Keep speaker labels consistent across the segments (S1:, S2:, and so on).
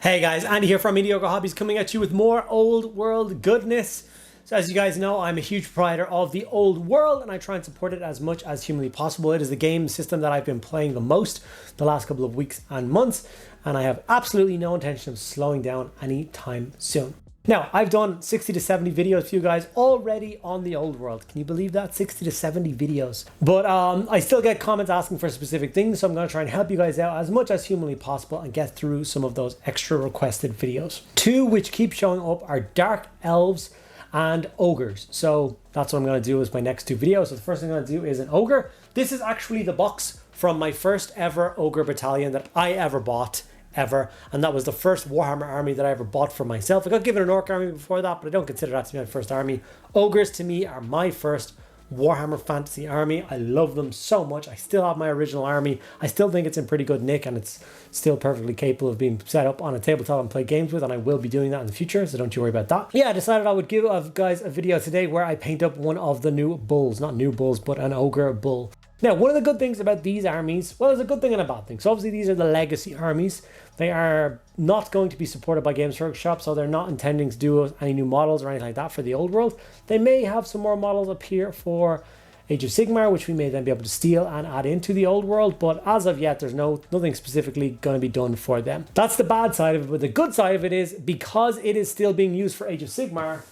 S1: Hey guys, Andy here from Mediocre Hobbies coming at you with more old world goodness. So as you guys know, I'm a huge proprietor of the old world and I try and support it as much as humanly possible. It is the game system that I've been playing the most the last couple of weeks and months, and I have absolutely no intention of slowing down anytime soon. Now, I've done 60 to 70 videos for you guys already on the old world. Can you believe that? 60 to 70 videos. But I still get comments asking for specific things, so I'm going to try and help you guys out as much as humanly possible and get through some of those extra requested videos. Two which keep showing up are Dark Elves and Ogres. So that's what I'm going to do as my next two videos. So the first thing I'm going to do is an Ogre. This is actually the box from my first ever Ogre battalion that I ever bought. And that was the first Warhammer army that I ever bought for myself. I got given an Orc army before that, but I don't consider that to be my first army. Ogres to me are my first Warhammer fantasy army. I love them so much. I still have my original army. I still think it's in pretty good nick and it's still perfectly capable of being set up on a tabletop and play games with, and I will be doing that in the future, so don't you worry about that. Yeah, I decided I would give guys a video today where I paint up one of the new bulls. Not new bulls, but an Ogre bull. Now, one of the good things about these armies, well, there's a good thing and a bad thing. So obviously these are the legacy armies. They are not going to be supported by Games Workshop, so they're not intending to do any new models or anything like that for the old world. They may have some more models up here for Age of Sigmar, which we may then be able to steal and add into the old world, but as of yet, there's nothing specifically going to be done for them. That's the bad side of it, but the good side of it is because it is still being used for Age of Sigmar,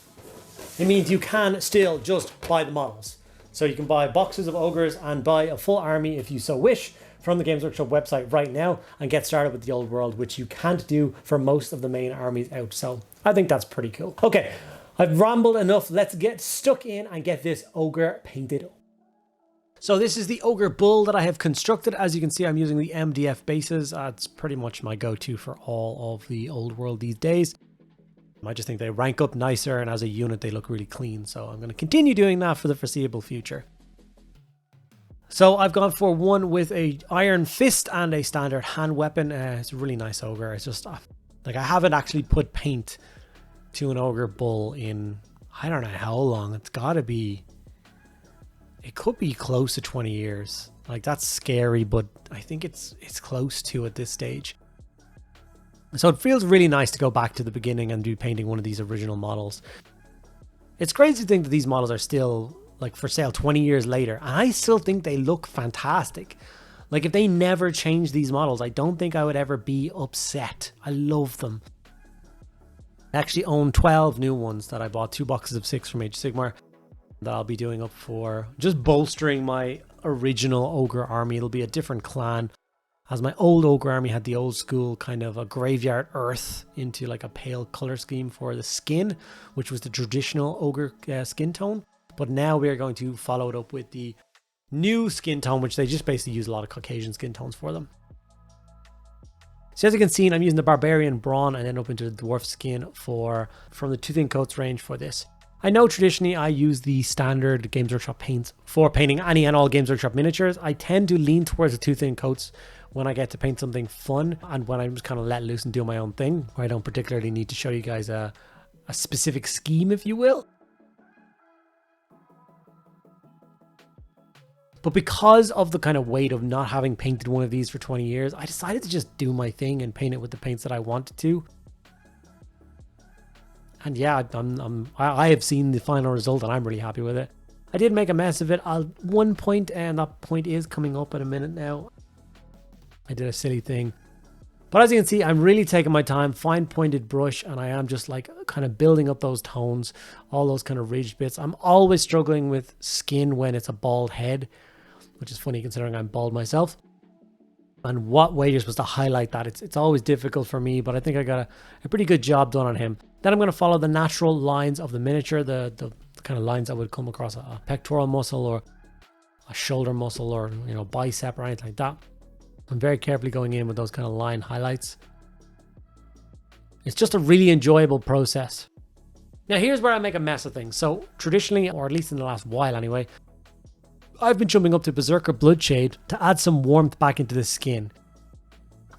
S1: it means you can still just buy the models. So you can buy boxes of ogres and buy a full army if you so wish from the Games Workshop website right now and get started with the old world, which you can't do for most of the main armies out. So I think that's pretty cool. Okay, I've rambled enough. Let's get stuck in and get this ogre painted up. So this is the Ogre bull that I have constructed. As you can see, I'm using the MDF bases. It's pretty much my go-to for all of the old world these days. I just think they rank up nicer, and as a unit they look really clean, so I'm going to continue doing that for the foreseeable future. So I've gone for one with a iron fist and a standard hand weapon. It's a really nice ogre. It's just like I haven't actually put paint to an ogre bull in I don't know how long. It's got to be, it could be close to 20 years. Like that's scary, but I think it's close to at this stage. So it feels really nice to go back to the beginning and do painting one of these original models. It's crazy to think that these models are still like for sale 20 years later, and I still think they look fantastic. Like if they never changed these models, I don't think I would ever be upset. I love them. I actually own 12 new ones that I bought, 2 boxes of 6 from Age of Sigmar that I'll be doing up for just bolstering my original Ogre army. It'll be a different clan. As my old Ogre army had the old school kind of a graveyard earth into like a pale color scheme for the skin, which was the traditional Ogre skin tone. But now we are going to follow it up with the new skin tone, which they just basically use a lot of Caucasian skin tones for them. So as you can see, I'm using the Barbarian Brawn and then up into the Dwarf skin from the Two Thin Coats range for this. I know traditionally I use the standard Games Workshop paints for painting any and all Games Workshop miniatures. I tend to lean towards the Two Thin Coats when I get to paint something fun and when I'm just kind of let loose and do my own thing, where I don't particularly need to show you guys a specific scheme, if you will. But because of the kind of weight of not having painted one of these for 20 years, I decided to just do my thing and paint it with the paints that I wanted to. And yeah, I have seen the final result and I'm really happy with it. I did make a mess of it at one point, and that point is coming up in a minute now. I did a silly thing. But as you can see, I'm really taking my time, fine pointed brush, and I am just like kind of building up those tones, all those kind of ridged bits. I'm always struggling with skin when it's a bald head, which is funny considering I'm bald myself. And what way you're supposed to highlight that, it's always difficult for me, but I think I got a pretty good job done on him. Then I'm going to follow the natural lines of the miniature, the kind of lines that would come across a pectoral muscle or a shoulder muscle or, you know, bicep or anything like that. I'm very carefully going in with those kind of line highlights. It's just a really enjoyable process. Now here's where I make a mess of things. So traditionally, or at least in the last while anyway, I've been jumping up to Berserker Bloodshade to add some warmth back into the skin.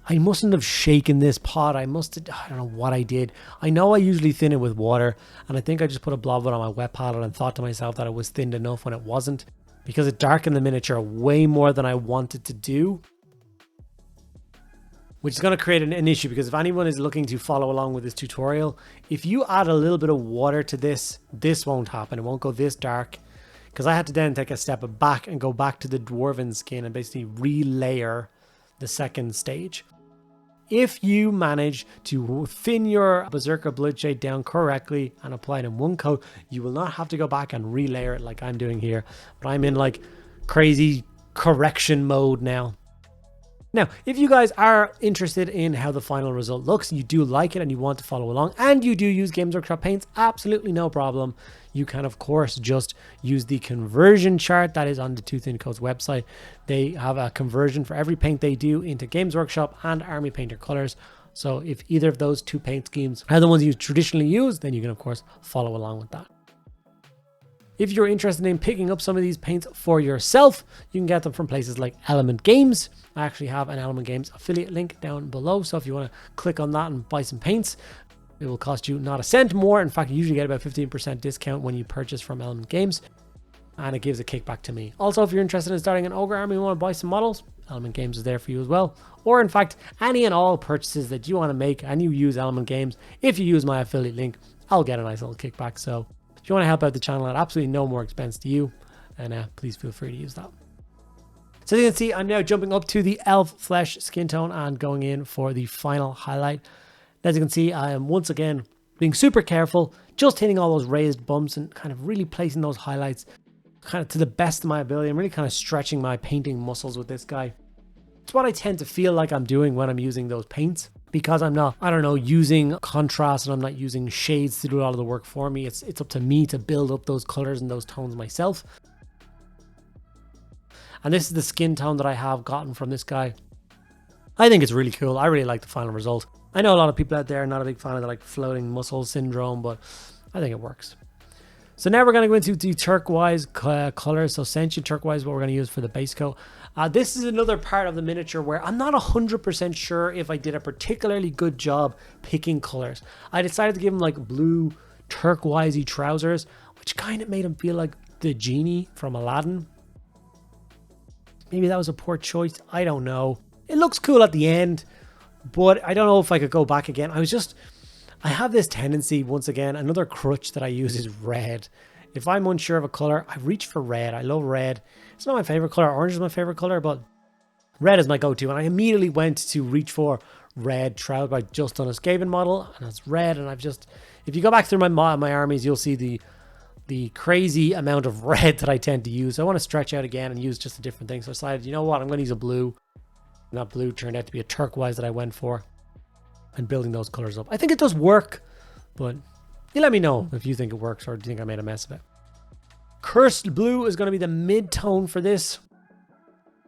S1: I mustn't have shaken this pot. I don't know what I did. I know I usually thin it with water, and I think I just put a blob of it on my wet palette and thought to myself that it was thinned enough when it wasn't, because it darkened the miniature way more than I wanted to do. which is going to create an issue, because if anyone is looking to follow along with this tutorial, if you add a little bit of water to this, this won't happen. It won't go this dark, because I had to then take a step back and go back to the dwarven skin and basically relayer the second stage. If you manage to thin your Berserker Bloodshade down correctly and apply it in one coat, you will not have to go back and relayer it like I'm doing here. But I'm in like crazy correction mode now. Now, if you guys are interested in how the final result looks, you do like it and you want to follow along, and you do use Games Workshop paints, absolutely no problem. You can, of course, just use the conversion chart that is on the Two Thin Coats website. They have a conversion for every paint they do into Games Workshop and Army Painter colors. So if either of those two paint schemes are the ones you traditionally use, then you can, of course, follow along with that. If you're interested in picking up some of these paints for yourself, you can get them from places like Element Games. I actually have an Element Games affiliate link down below, so if you want to click on that and buy some paints, it will cost you not a cent more. In fact, you usually get about 15% discount when you purchase from Element Games, and it gives a kickback to me. Also, if you're interested in starting an Ogre army and want to buy some models, Element Games is there for you as well. Or in fact, any and all purchases that you want to make and you use Element Games, if you use my affiliate link, I'll get a nice little kickback. So if you want to help out the channel at absolutely no more expense to you, and please feel free to use that. So as you can see, I'm now jumping up to the elf flesh skin tone and going in for the final highlight. As you can see, I am once again being super careful, just hitting all those raised bumps and kind of really placing those highlights kind of to the best of my ability. I'm really kind of stretching my painting muscles with this guy. It's what I tend to feel like I'm doing when I'm using those paints, because I'm not, I don't know, using contrast and I'm not using shades to do a lot of the work for me. It's up to me to build up those colors and those tones myself. And this is the skin tone that I have gotten from this guy. I think it's really cool. I really like the final result. I know a lot of people out there are not a big fan of the like floating muscle syndrome, but I think it works. So now we're going to go into the turquoise color. So sentient turquoise is what we're going to use for the base coat. This is another part of the miniature where I'm not 100% sure if I did a particularly good job picking colors. I decided to give him like blue turquoisey trousers, which kind of made him feel like the genie from Aladdin. Maybe that was a poor choice. I don't know. It looks cool at the end, but I don't know if I could go back again. I have this tendency, once again, another crutch that I use is red. If I'm unsure of a color, I reach for red. I love red. It's not my favorite color. Orange is my favorite color, but red is my go-to. And I immediately went to reach for red trout. I just done a Skaven model, and it's red. And I've just, if you go back through my armies, you'll see the crazy amount of red that I tend to use. I want to stretch out again and use just a different thing. So I decided, you know what, I'm going to use a blue. And that blue turned out to be a turquoise that I went for. And building those colors up. I think it does work, but you let me know if you think it works or do you think I made a mess of it. Cursed blue is going to be the mid-tone for this.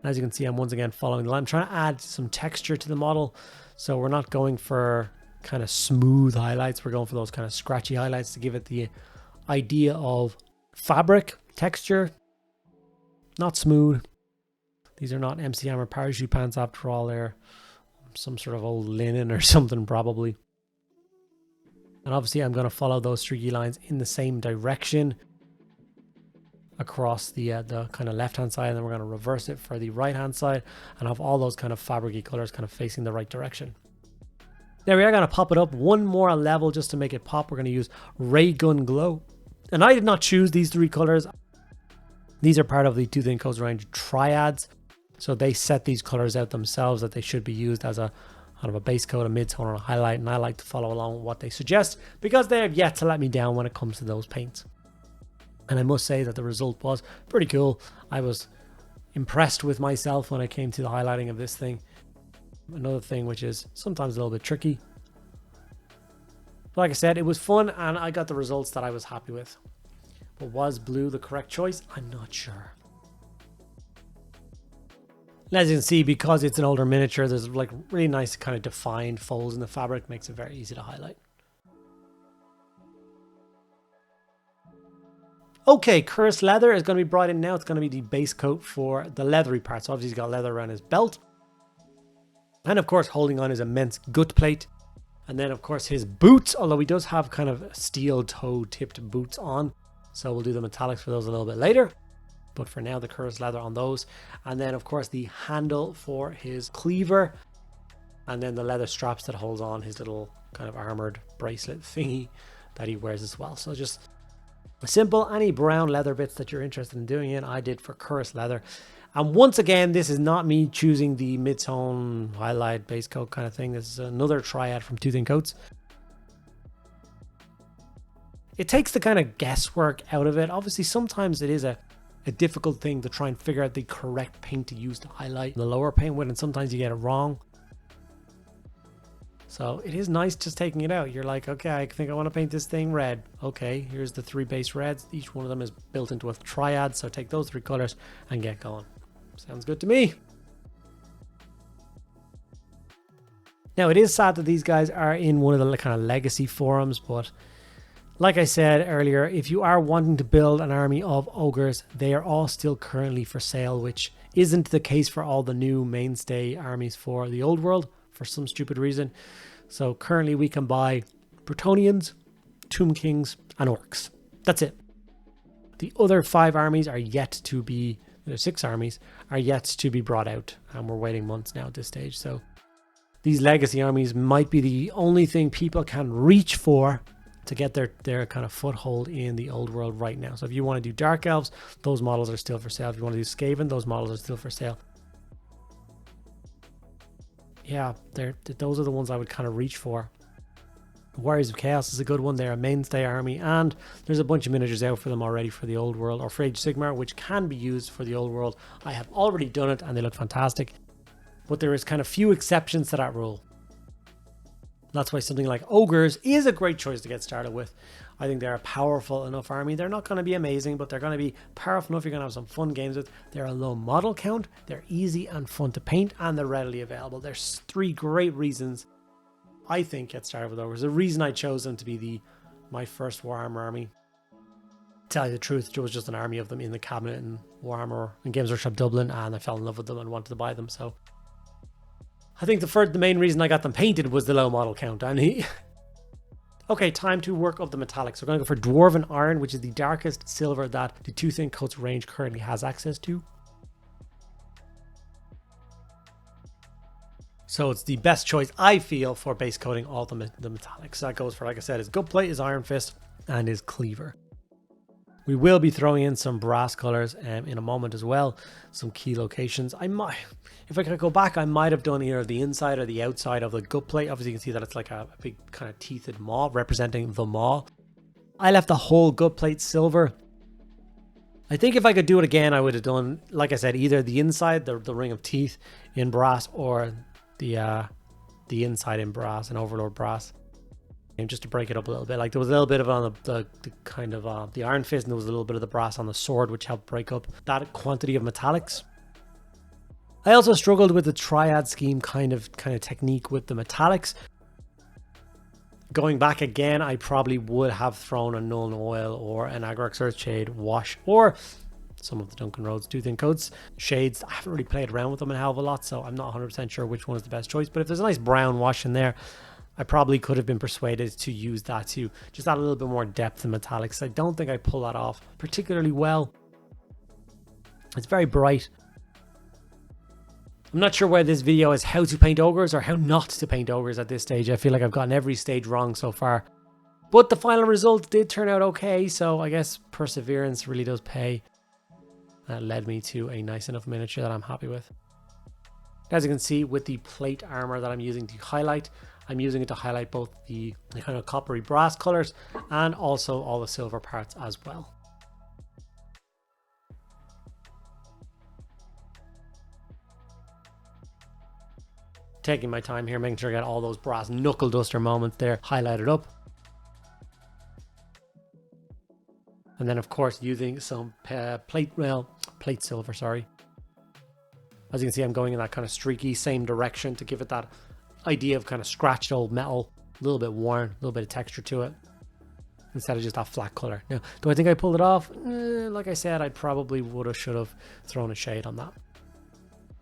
S1: As you can see, I'm once again following the line. I'm trying to add some texture to the model. So we're not going for kind of smooth highlights. We're going for those kind of scratchy highlights to give it the idea of fabric, texture, not smooth. These are not MC Hammer parachute pants after all. They're some sort of old linen or something probably. And obviously I'm going to follow those streaky lines in the same direction across the kind of left hand side, and then we're going to reverse it for the right hand side and have all those kind of fabricy colors kind of facing the right direction. Now we are going to pop it up one more level just to make it pop. We're going to use Ray Gun Glow, and I did not choose these three colors. These are part of the Two Thin Coats range triads. So they set these colors out themselves that they should be used as a kind of a base coat, a mid-tone, and a highlight. And I like to follow along with what they suggest because they have yet to let me down when it comes to those paints. And I must say that the result was pretty cool. I was impressed with myself when I came to the highlighting of this thing. Another thing which is sometimes a little bit tricky. But like I said, it was fun and I got the results that I was happy with. But was blue the correct choice? I'm not sure. And as you can see, because it's an older miniature, there's like really nice kind of defined folds in the fabric, makes it very easy to highlight. Okay, cursed leather is going to be brought in now. It's going to be the base coat for the leathery part. So obviously he's got leather around his belt. And of course, holding on his immense gut plate. And then of course his boots, although he does have kind of steel toe tipped boots on. So we'll do the metallics for those a little bit later. But for now, the cursed leather on those. And then, of course, the handle for his cleaver. And then the leather straps that holds on his little kind of armored bracelet thingy that he wears as well. So just simple. Any brown leather bits that you're interested in doing it, I did for Curse leather. And once again, this is not me choosing the mid-tone highlight base coat kind of thing. This is another triad from Tooth and Coats. It takes the kind of guesswork out of it. Obviously, sometimes it is a difficult thing to try and figure out the correct paint to use to highlight the lower paint with, and sometimes you get it wrong. So it is nice just taking it out. You're like, okay, I think I want to paint this thing red. Okay, here's the 3 base reds. Each one of them is built into a triad, so take those 3 colors and get going. Sounds good to me. Now, it is sad that these guys are in one of the kind of legacy forums, but like I said earlier, if you are wanting to build an army of ogres, they are all still currently for sale, which isn't the case for all the new mainstay armies for the old world for some stupid reason. So currently we can buy Bretonnians, Tomb Kings, and Orcs. That's it. The other 5 armies are yet to be, the 6 armies are yet to be brought out, and we're waiting months now at this stage. So these legacy armies might be the only thing people can reach for to get their kind of foothold in the old world right now. So if you want to do Dark Elves, those models are still for sale. If you want to do Skaven, those models are still for sale. Yeah, those are the ones I would kind of reach for. Warriors of Chaos is a good one. They're a mainstay army, and there's a bunch of miniatures out for them already for the old world, or for Age of Sigmar, which can be used for the old world. I have already done it and they look fantastic, but there is kind of few exceptions to that rule. That's why something like Ogres is a great choice to get started with. I think they're a powerful enough army. They're not going to be amazing, but they're going to be powerful enough you're going to have some fun games with. They're a low model count, they're easy and fun to paint, and they're readily available. There's 3 great reasons I think get started with Ogres. The reason I chose them to be my first Warhammer army. To tell you the truth, there was just an army of them in the cabinet in Warhammer and Games Workshop Dublin, and I fell in love with them and wanted to buy them. So I think the main reason I got them painted was the low model count. And okay, time to work up the metallics. We're going to go for Dwarven Iron, which is the darkest silver that the Tooth and Coats range currently has access to. So it's the best choice, I feel, for base coating all the metallics. So that goes for, like I said, his gut plate, his iron fist, and his cleaver. We will be throwing in some brass colors in a moment as well. Some key locations. I might, if I could go back, I might have done either the inside or the outside of the gut plate. Obviously you can see that it's like a big kind of teethed maw representing the maw. I left the whole gut plate silver. I think if I could do it again, I would have done, like I said, either the inside, the ring of teeth in brass, or the inside in brass and Overlord brass. And just to break it up a little bit, like there was a little bit of it on the kind of the iron fist, and there was a little bit of the brass on the sword, which helped break up that quantity of metallics. I also struggled with the triad scheme kind of technique with the metallics. Going back again, I probably would have thrown a Nuln Oil or an Agorix Earthshade wash, or some of the Duncan Rhodes Tooth and Coats shades. I haven't really played around with them a hell of a lot, so I'm not 100% sure which one is the best choice. But if there's a nice brown wash in there, I probably could have been persuaded to use that to just add a little bit more depth in metallics. I don't think I pull that off particularly well. It's very bright. I'm not sure whether this video is how to paint ogres or how not to paint ogres at this stage. I feel like I've gotten every stage wrong so far. But the final result did turn out okay, so I guess perseverance really does pay. That led me to a nice enough miniature that I'm happy with. As you can see, with the plate armor that I'm using to highlight, I'm using it to highlight both the kind of coppery brass colors and also all the silver parts as well. Taking my time here, making sure I get all those brass knuckle duster moments there highlighted up. And then of course using some plate silver, sorry. As you can see, I'm going in that kind of streaky same direction to give it that idea of kind of scratched old metal, a little bit worn, a little bit of texture to it, instead of just that flat color. Now, do I think I pulled it off? Like I said, I probably should have thrown a shade on that.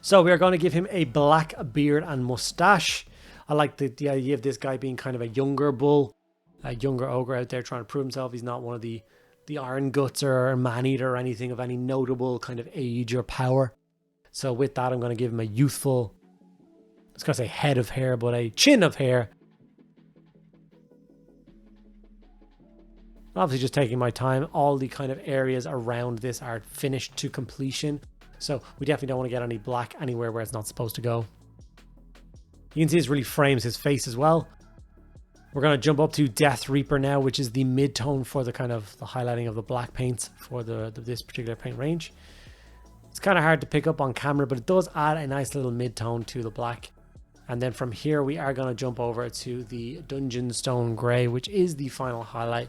S1: So we are going to give him a black beard and mustache. I like the idea of this guy being kind of a younger bull, a younger ogre out there trying to prove himself. He's not one of the Iron Guts or Man-Eater or anything of any notable kind of age or power. So with that, I'm going to give him a youthful was going to say head of hair, but a chin of hair. Obviously just taking my time. All the kind of areas around this are finished to completion. So we definitely don't want to get any black anywhere where it's not supposed to go. You can see this really frames his face as well. We're going to jump up to Death Reaper now, which is the mid-tone for the kind of the highlighting of the black paints for this particular paint range. It's kind of hard to pick up on camera, but it does add a nice little mid-tone to the black. And then from here, we are going to jump over to the Dungeon Stone Grey, which is the final highlight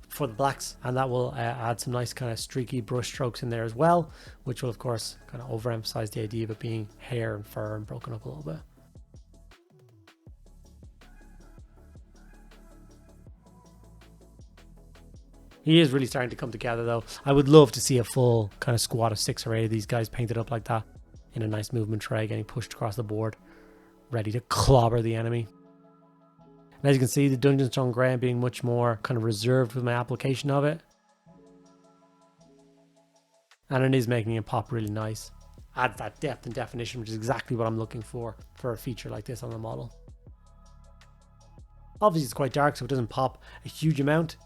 S1: for the blacks, and that will add some nice kind of streaky brush strokes in there as well, which will of course kind of overemphasize the idea of it being hair and fur and broken up a little bit. He is really starting to come together though. I would love to see a full kind of squad of 6 or 8 of these guys painted up like that in a nice movement tray, getting pushed across the board, ready to clobber the enemy. And as you can see, the Dungeon Stone Grey being much more kind of reserved with my application of it. And it is making it pop really nice. Adds that depth and definition, which is exactly what I'm looking for a feature like this on the model. Obviously it's quite dark, so it doesn't pop a huge amount.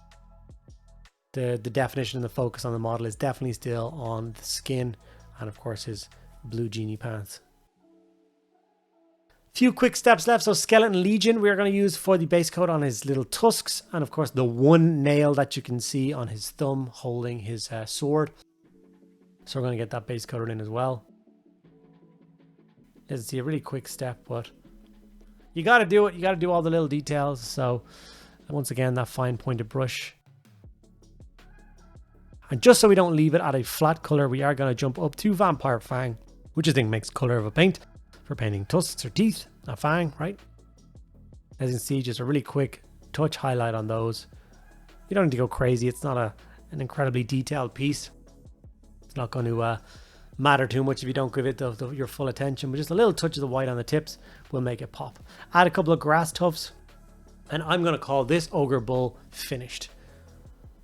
S1: The definition and the focus on the model is definitely still on the skin and of course his blue genie pants. Few quick steps left. So Skeleton Legion we're going to use for the base coat on his little tusks, and of course the one nail that you can see on his thumb holding his sword. So we're going to get that base coated in as well. Let's see, a really quick step, but you got to do it. You got to do all the little details. So once again, that fine pointed brush. And just so we don't leave it at a flat color, we are going to jump up to Vampire Fang, which I think makes color of a paint for painting tusks or teeth, a fang, right? As you can see, just a really quick touch highlight on those. You don't need to go crazy. It's not an incredibly detailed piece. It's not going to matter too much if you don't give it your full attention, but just a little touch of the white on the tips will make it pop. Add a couple of grass tufts, and I'm going to call this Ogre Bull finished.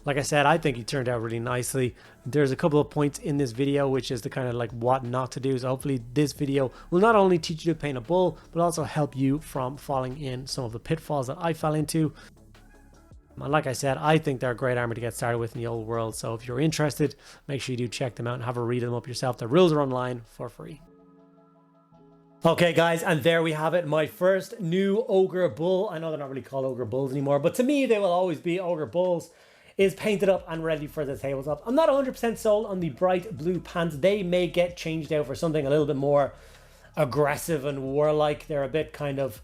S1: Like I said, I think he turned out really nicely. There's a couple of points in this video, which is the kind of like what not to do. So hopefully this video will not only teach you to paint a bull, but also help you from falling in some of the pitfalls that I fell into. And like I said, I think they're a great armor to get started with in the old world. So if you're interested, make sure you do check them out and have a read of them up yourself. The rules are online for free. Okay guys, and there we have it, my first new Ogre Bull. I know they're not really called Ogre Bulls anymore, but to me they will always be Ogre Bulls. Is painted up and ready for the tabletop. I'm not 100% sold on the bright blue pants. They may get changed out for something a little bit more aggressive and warlike. They're a bit kind of,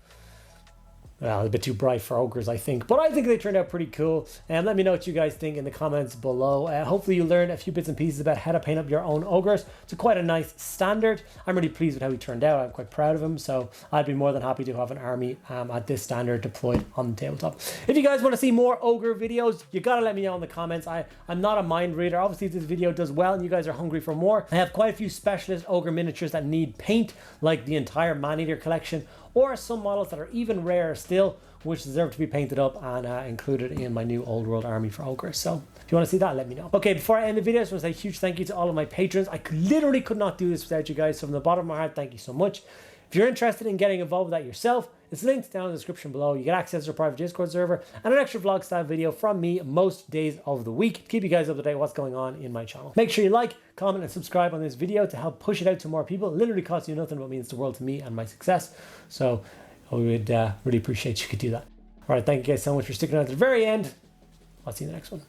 S1: well, a bit too bright for ogres, I think. But I think they turned out pretty cool. And let me know what you guys think in the comments below. Hopefully you learned a few bits and pieces about how to paint up your own ogres. It's quite a nice standard. I'm really pleased with how he turned out. I'm quite proud of him. So I'd be more than happy to have an army at this standard deployed on the tabletop. If you guys want to see more ogre videos, you got to let me know in the comments. I'm not a mind reader. Obviously, if this video does well and you guys are hungry for more, I have quite a few specialist ogre miniatures that need paint, like the entire Man-Eater collection, or some models that are even rarer still, which deserve to be painted up and included in my new old world army for Ogre. So if you want to see that, let me know. Okay, before I end the video, I just want to say a huge thank you to all of my patrons. I literally could not do this without you guys. So from the bottom of my heart, thank you so much. If you're interested in getting involved with that yourself, it's linked down in the description below. You get access to a private Discord server and an extra vlog style video from me most days of the week to keep you guys up to date what's going on in my channel. Make sure you like, comment, and subscribe on this video to help push it out to more people. It literally costs you nothing, but means the world to me and my success. So I would really appreciate you could do that. All right, thank you guys so much for sticking around to the very end. I'll see you in the next one.